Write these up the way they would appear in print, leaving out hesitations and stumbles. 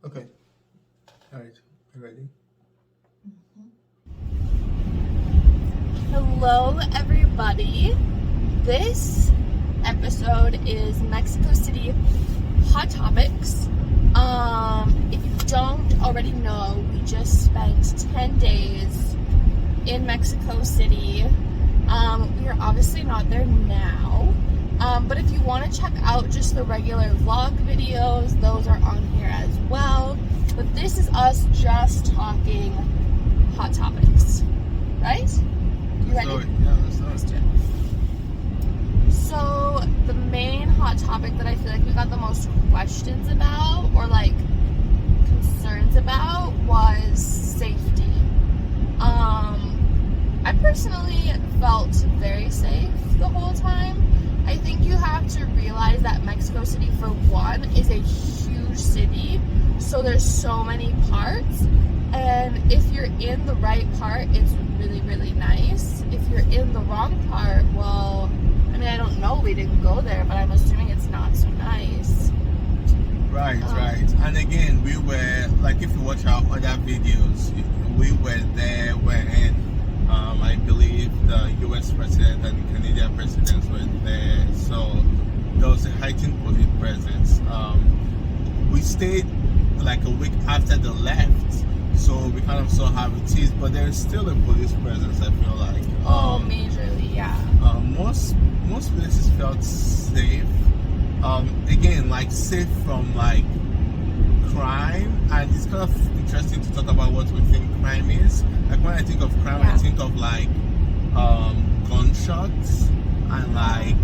Okay. All right. You ready? Hello, everybody. This episode is Mexico City Hot Topics. If you don't already know, we just spent 10 days in Mexico City. We are obviously not there now. But if you want to check out just the regular vlog videos, those are on here as well. But this is us just talking hot topics, right? You ready? Let's do it. So the main hot topic that I feel like we got the most questions about, or like concerns about, was safety. I personally felt very safe the whole time. I think you have to realize that Mexico City, for one, is a huge city, so there's so many parts, and if you're in the right part, it's really, really nice. If you're in the wrong part, well, I mean, I don't know, we didn't go there, but I'm assuming it's not so nice. Right. And again, we were, like, if you watch our other videos, we were there when I believe the US president and the Canadian presidents were there, so there was a heightened police presence. We stayed like a week after they left, so we kind of saw how it is, but there's still a police presence, I feel like. Majorly, yeah. Most places felt safe. Again, like safe from like crime, and it's kind of interesting to talk about what we think crime is. Like when I think of crime, I think of like gunshots and like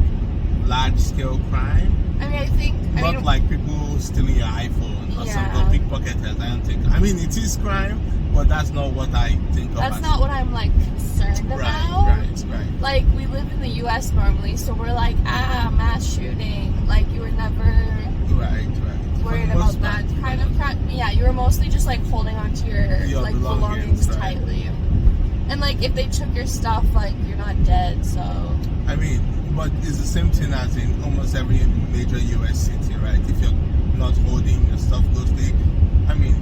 large scale crime. I mean, I think Not like people stealing your iPhone or some pickpocketers. I don't think. I mean, it is crime, but that's not what I think of. That's not what I'm like concerned about. Right. Like, we live in the US normally, so we're like, mass shooting. Like, you were never worried about that kind of crap. Yeah, you were mostly just like holding on to your like belongings tightly. And like, if they took your stuff, like, you're not dead, so. I mean, but it's the same thing as in almost every major US city, right? If you're not holding your stuff closely, I mean,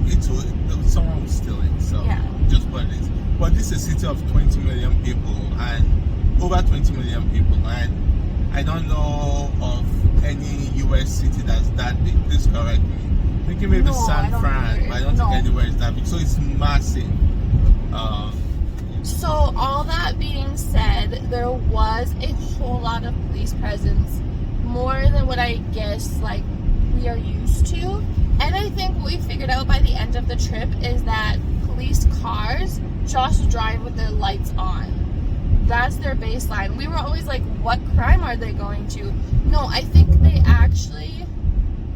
someone will steal it. So just what it is. But this is a city of 20 million people, and over 20 million people, and I don't know of any US city that's that big. Please correct me. I'm thinking maybe San Fran, but I don't think anywhere is that big. So it's massive. So all that being said, there was a whole lot of police presence, more than what I guess like we are used to. And I think what we figured out by the end of the trip is that police cars just drive with their lights on. That's their baseline. We were always like, what crime are they going to? No, I think they actually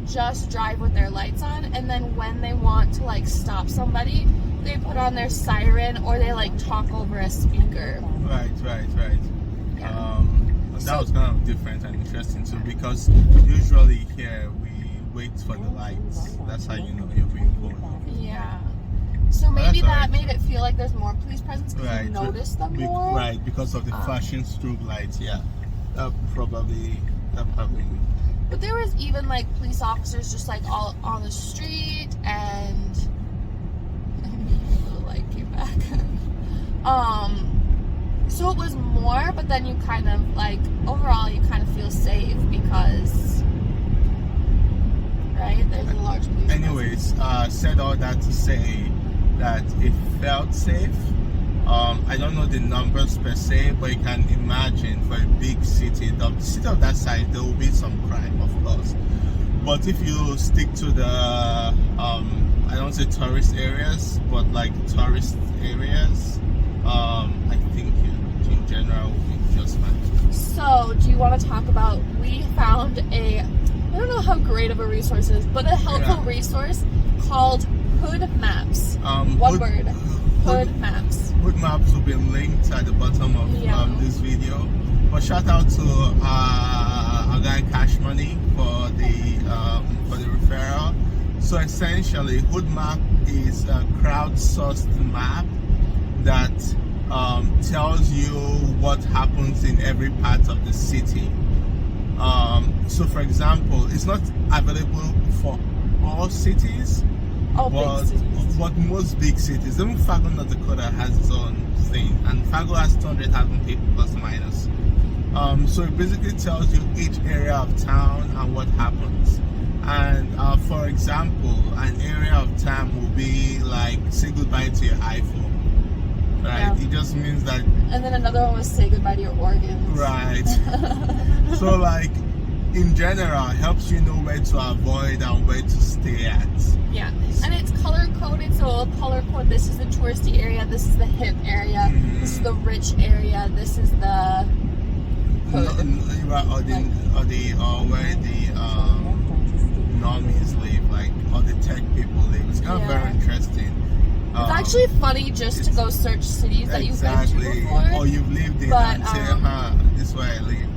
just drive with their lights on, and then when they want to like stop somebody, they put on their siren or they like talk over a speaker. Right. Yeah. That was kind of different and interesting too, because usually here we wait for the lights. That's how you know you're being pulled. Yeah. So maybe that made it feel like there's more police presence because you noticed them more. Right, because of the flashing strobe lights. Yeah, that probably. But there was even like police officers just like all on the street, and the light came back. So it was more, but then you kind of like overall you kind of feel safe because there's a large police Anyways, said all that to say that it felt safe. I don't know the numbers per se, but you can imagine for a big city, the city of that size, there will be some crime, of course. But if you stick to the, I don't say tourist areas, but like tourist areas, I think in general will be just fine. So, do you want to talk about, we found I don't know how great of a resource it is, but a helpful resource called Hoodmaps. One word. Hoodmaps. Hoodmaps will be linked at the bottom of this video. But shout out to our guy Cash Money for the referral. So essentially, Hoodmap is a crowdsourced map that tells you what happens in every part of the city. So for example, it's not available for all cities, All big cities. But most big cities, even Fargo, North Dakota has its own thing, and Fargo has 200,000 people plus or minus. So it basically tells you each area of town and what happens. And for example, an area of town will be like say goodbye to your iPhone, right? Yeah. It just means that. And then another one was say goodbye to your organs. Right. So like in general, helps you know where to avoid and where to stay at. Yeah, and it's color coded, so it'll color code. This is the touristy area. This is the hip area. This is the rich area. This is the hood. Or where the normies live, like or the tech people live. It's kind of very interesting. It's actually funny just to go search cities that you've been to before. Or you've lived in and say, this is where I live.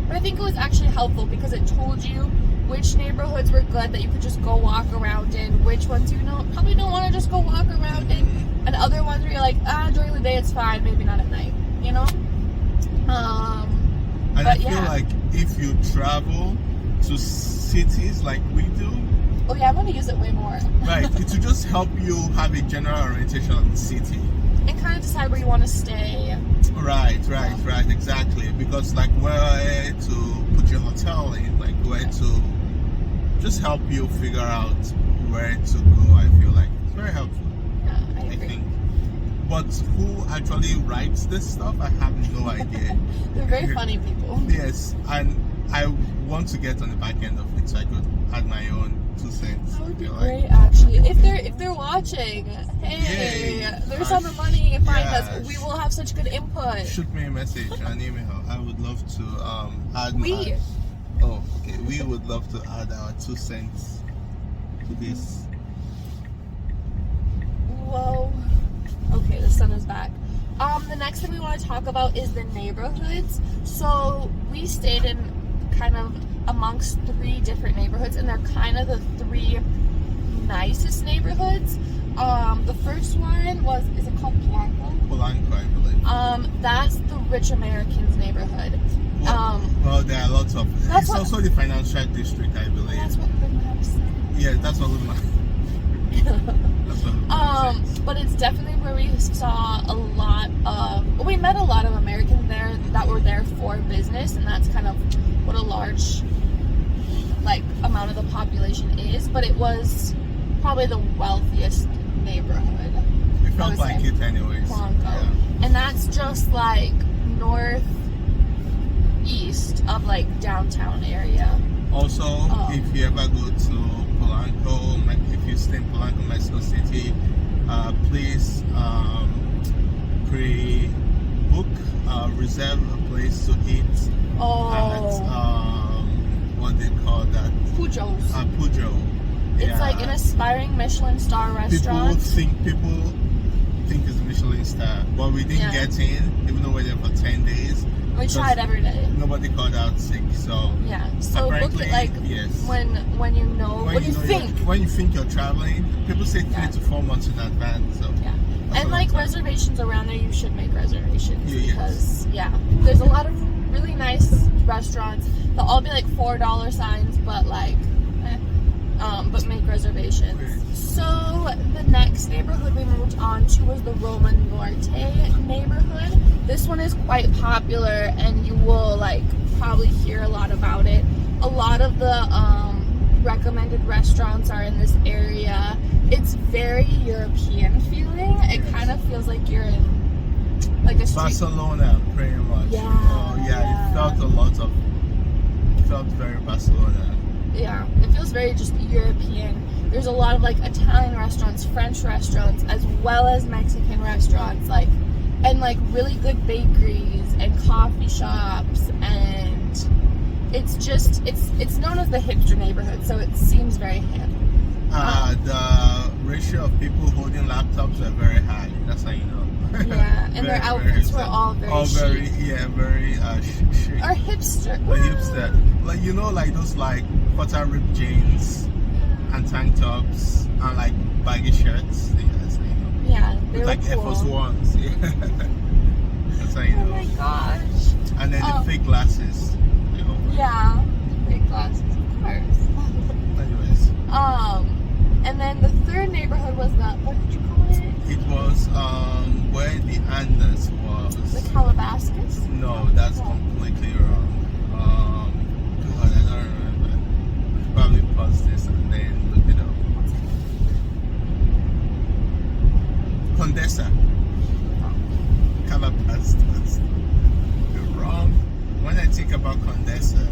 But I think it was actually helpful because it told you which neighborhoods were good that you could just go walk around in, which ones you probably don't want to just go walk around in, and other ones where you're like, during the day it's fine, maybe not at night, you know? And I feel like if you travel to cities like we do, oh yeah, I'm going to use it way more. Right, it will just help you have a general orientation of the city. And kind of decide where you want to stay. Right, exactly. Because like where to put your hotel in, like where to just help you figure out where to go, I feel like. It's very helpful. Yeah, I agree. think. But who actually writes this stuff, I have no idea. They're very funny people. Yes, and I want to get on the back end of it so I could add my own 2 cents. That would be great, actually. If they're watching, hey, there's some money. Find us. We will have such good input. Shoot me a message, an email. I would love to add. We would love to add our 2 cents to this. Whoa. Okay, the sun is back. The next thing we want to talk about is the neighborhoods. So we stayed in kind of amongst 3 different neighborhoods, and they're kind of the 3 nicest neighborhoods. The first one is it called Polanco? Polanco, I believe. That's the rich Americans neighborhood. Well, there are lots of. It's also the financial district, I believe. That's what Hoodmaps said. Yeah, that's what Hoodmaps. But it's definitely where we saw a lot of. We met a lot of Americans there that were there for business, and that's kind of what a large amount of the population is. But it was probably the wealthiest neighborhood. It felt like it anyways. Polanco. Yeah. And that's just northeast of downtown area. Also, if you ever go to Polanco, if you stay in Polanco, Mexico City, please pre-book, reserve a place to eat at what they call that? Pujo's. Pujo. It's an aspiring Michelin star restaurant. People think it's a Michelin star, but we didn't get in, even though we were there for 10 days. We tried every day. Nobody called out sick, so So book it when you know when you think you're traveling. People say 3 to 4 months in advance. So and reservations around there, you should make reservations because there's a lot of really nice restaurants. They'll all be $4 signs, but but make reservations. Great. So the next neighborhood we moved on to was the Roma Norte neighborhood. This one is quite popular, and you will probably hear a lot about it. A lot of the recommended restaurants are in this area. It's very European feeling. It kind of feels like you're in a street. Barcelona, pretty much. It felt very Barcelona. Yeah, it feels very just European. There's a lot of Italian restaurants, French restaurants, as well as Mexican restaurants, and really good bakeries and coffee shops, and it's known as the hipster neighborhood, so it seems very hip. The ratio of people holding laptops are very high. That's how you know. Yeah, and their outfits were all very chic. Very chic. Or hipster. Hipster. Those quarter ripped jeans and tank tops and baggy shirts. Yeah, they were Air Force Ones. Yeah. That's how you know. Oh my gosh. And then the fake glasses. Yeah, fake glasses, of course. Anyways. And then the third neighborhood was the, what did you call it? It was where the Andes was. The Calabasas? No, that's completely wrong. God, I don't remember. We should probably pause this and then look it up. Condesa. Calabasas. You're wrong. When I think about Condesa,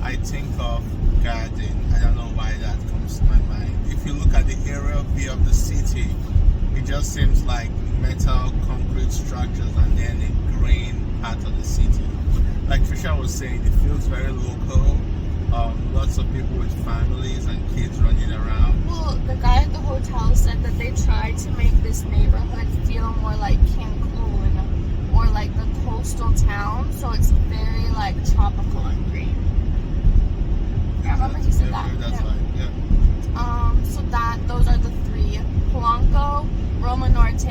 I think of garden. I don't know why that comes to my mind. If you look at the aerial view of the city, it just seems like metal, concrete structures and then a green part of the city. Like Trisha was saying, it feels very local. Lots of people with families and kids running around. Well, the guy at the hotel said that they tried to make this neighborhood feel more like Cancun or like the coastal town, so it's very like tropical and green. I remember he said that. That's right, yeah. So those are the three: Polanco, Roma Norte,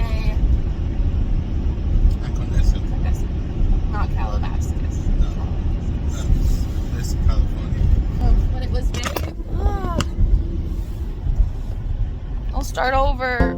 And Condesa. not Calabasas. No. That's California. But it was very. I'll start over.